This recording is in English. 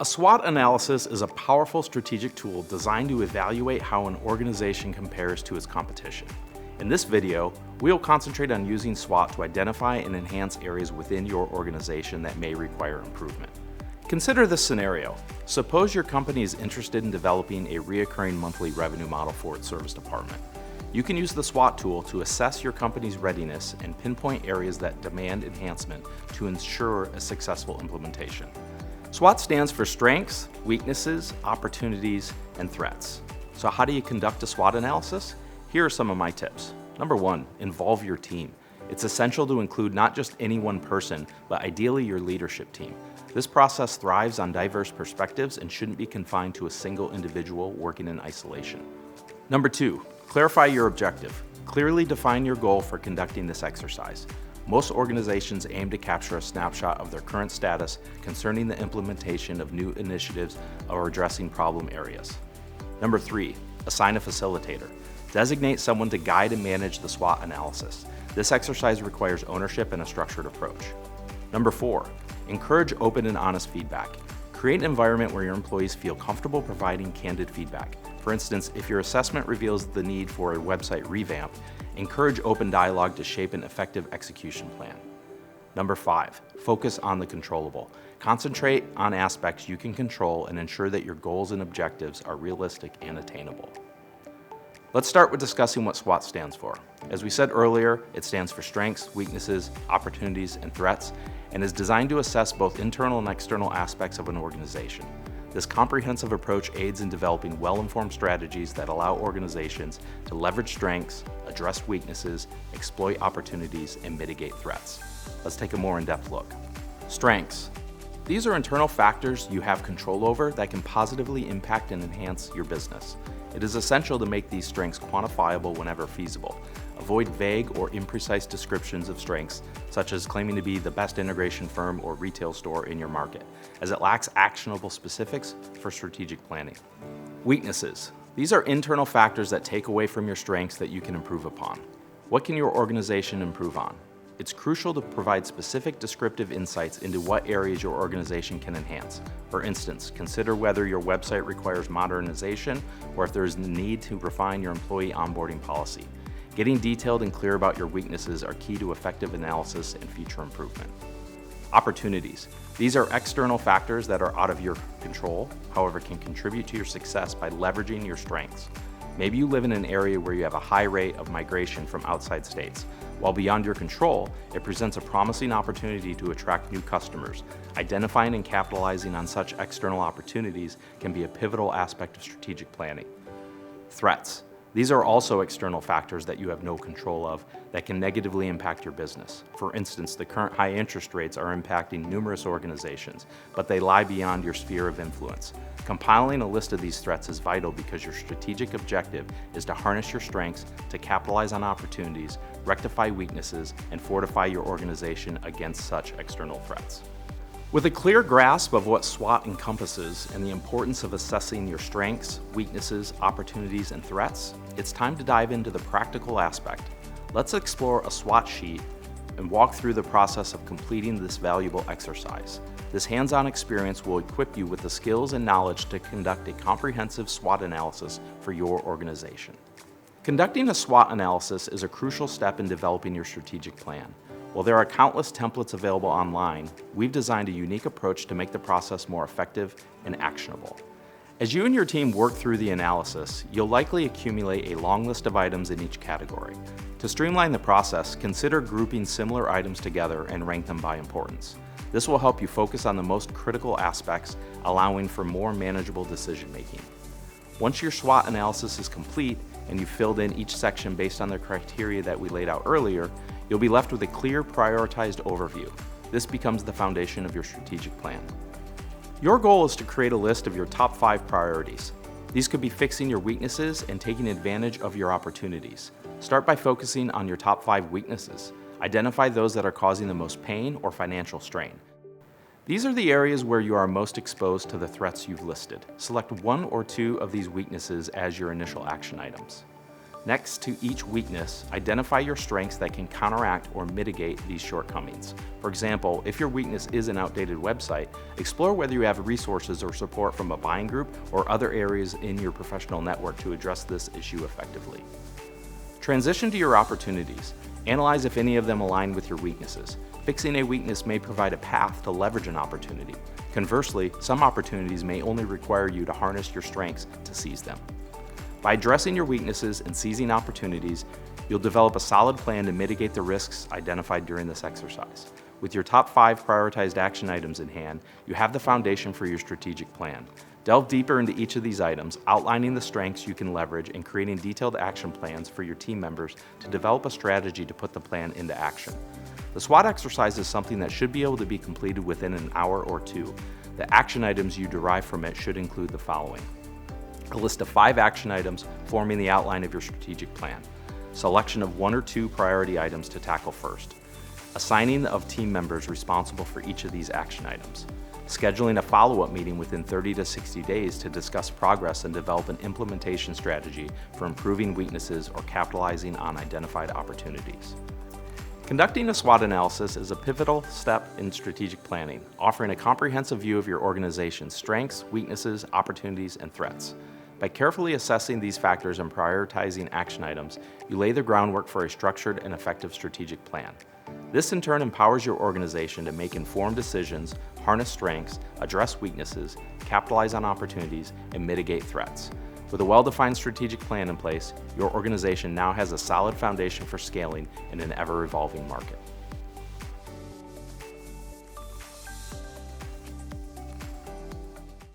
A SWOT analysis is a powerful strategic tool designed to evaluate how an organization compares to its competition. In this video, we'll concentrate on using SWOT to identify and enhance areas within your organization that may require improvement. Consider this scenario. Suppose your company is interested in developing a recurring monthly revenue model for its service department. You can use the SWOT tool to assess your company's readiness and pinpoint areas that demand enhancement to ensure a successful implementation. SWOT stands for strengths, weaknesses, opportunities, and threats. So how do you conduct a SWOT analysis? Here are some of my tips. Number one, involve your team. It's essential to include not just any one person, but ideally your leadership team. This process thrives on diverse perspectives and shouldn't be confined to a single individual working in isolation. Number two, clarify your objective. Clearly define your goal for conducting this exercise. Most organizations aim to capture a snapshot of their current status concerning the implementation of new initiatives or addressing problem areas. Number three, assign a facilitator. Designate someone to guide and manage the SWOT analysis. This exercise requires ownership and a structured approach. Number four, encourage open and honest feedback. Create an environment where your employees feel comfortable providing candid feedback. For instance, if your assessment reveals the need for a website revamp, encourage open dialogue to shape an effective execution plan. Number five, focus on the controllable. Concentrate on aspects you can control and ensure that your goals and objectives are realistic and attainable. Let's start with discussing what SWOT stands for. As we said earlier, it stands for strengths, weaknesses, opportunities, and threats, and is designed to assess both internal and external aspects of an organization. This comprehensive approach aids in developing well-informed strategies that allow organizations to leverage strengths, address weaknesses, exploit opportunities, and mitigate threats. Let's take a more in-depth look. Strengths. These are internal factors you have control over that can positively impact and enhance your business. It is essential to make these strengths quantifiable whenever feasible. Avoid vague or imprecise descriptions of strengths, such as claiming to be the best integration firm or retail store in your market, as it lacks actionable specifics for strategic planning. Weaknesses. These are internal factors that take away from your strengths that you can improve upon. What can your organization improve on? It's crucial to provide specific descriptive insights into what areas your organization can enhance. For instance, consider whether your website requires modernization or if there is a need to refine your employee onboarding policy. Getting detailed and clear about your weaknesses are key to effective analysis and future improvement. Opportunities. These are external factors that are out of your control, however, can contribute to your success by leveraging your strengths. Maybe you live in an area where you have a high rate of migration from outside states. While beyond your control, it presents a promising opportunity to attract new customers. Identifying and capitalizing on such external opportunities can be a pivotal aspect of strategic planning. Threats. These are also external factors that you have no control of that can negatively impact your business. For instance, the current high interest rates are impacting numerous organizations, but they lie beyond your sphere of influence. Compiling a list of these threats is vital because your strategic objective is to harness your strengths to capitalize on opportunities, rectify weaknesses, and fortify your organization against such external threats. With a clear grasp of what SWOT encompasses and the importance of assessing your strengths, weaknesses, opportunities, and threats, it's time to dive into the practical aspect. Let's explore a SWOT sheet and walk through the process of completing this valuable exercise. This hands-on experience will equip you with the skills and knowledge to conduct a comprehensive SWOT analysis for your organization. Conducting a SWOT analysis is a crucial step in developing your strategic plan. While there are countless templates available online, we've designed a unique approach to make the process more effective and actionable. As you and your team work through the analysis, you'll likely accumulate a long list of items in each category. To streamline the process, consider grouping similar items together and rank them by importance. This will help you focus on the most critical aspects, allowing for more manageable decision-making. Once your SWOT analysis is complete and you've filled in each section based on the criteria that we laid out earlier, you'll be left with a clear, prioritized overview. This becomes the foundation of your strategic plan. Your goal is to create a list of your top 5 priorities. These could be fixing your weaknesses and taking advantage of your opportunities. Start by focusing on your top 5 weaknesses. Identify those that are causing the most pain or financial strain. These are the areas where you are most exposed to the threats you've listed. Select 1 or 2 of these weaknesses as your initial action items. Next to each weakness, identify your strengths that can counteract or mitigate these shortcomings. For example, if your weakness is an outdated website, explore whether you have resources or support from a buying group or other areas in your professional network to address this issue effectively. Transition to your opportunities. Analyze if any of them align with your weaknesses. Fixing a weakness may provide a path to leverage an opportunity. Conversely, some opportunities may only require you to harness your strengths to seize them. By addressing your weaknesses and seizing opportunities, you'll develop a solid plan to mitigate the risks identified during this exercise. With your top 5 prioritized action items in hand, you have the foundation for your strategic plan. Delve deeper into each of these items, outlining the strengths you can leverage and creating detailed action plans for your team members to develop a strategy to put the plan into action. The SWOT exercise is something that should be able to be completed within an hour or 2. The action items you derive from it should include the following: a list of 5 action items forming the outline of your strategic plan, selection of 1 or 2 priority items to tackle first, assigning of team members responsible for each of these action items, scheduling a follow-up meeting within 30 to 60 days to discuss progress and develop an implementation strategy for improving weaknesses or capitalizing on identified opportunities. Conducting a SWOT analysis is a pivotal step in strategic planning, offering a comprehensive view of your organization's strengths, weaknesses, opportunities, and threats. By carefully assessing these factors and prioritizing action items, you lay the groundwork for a structured and effective strategic plan. This in turn empowers your organization to make informed decisions, harness strengths, address weaknesses, capitalize on opportunities, and mitigate threats. With a well-defined strategic plan in place, your organization now has a solid foundation for scaling in an ever-evolving market.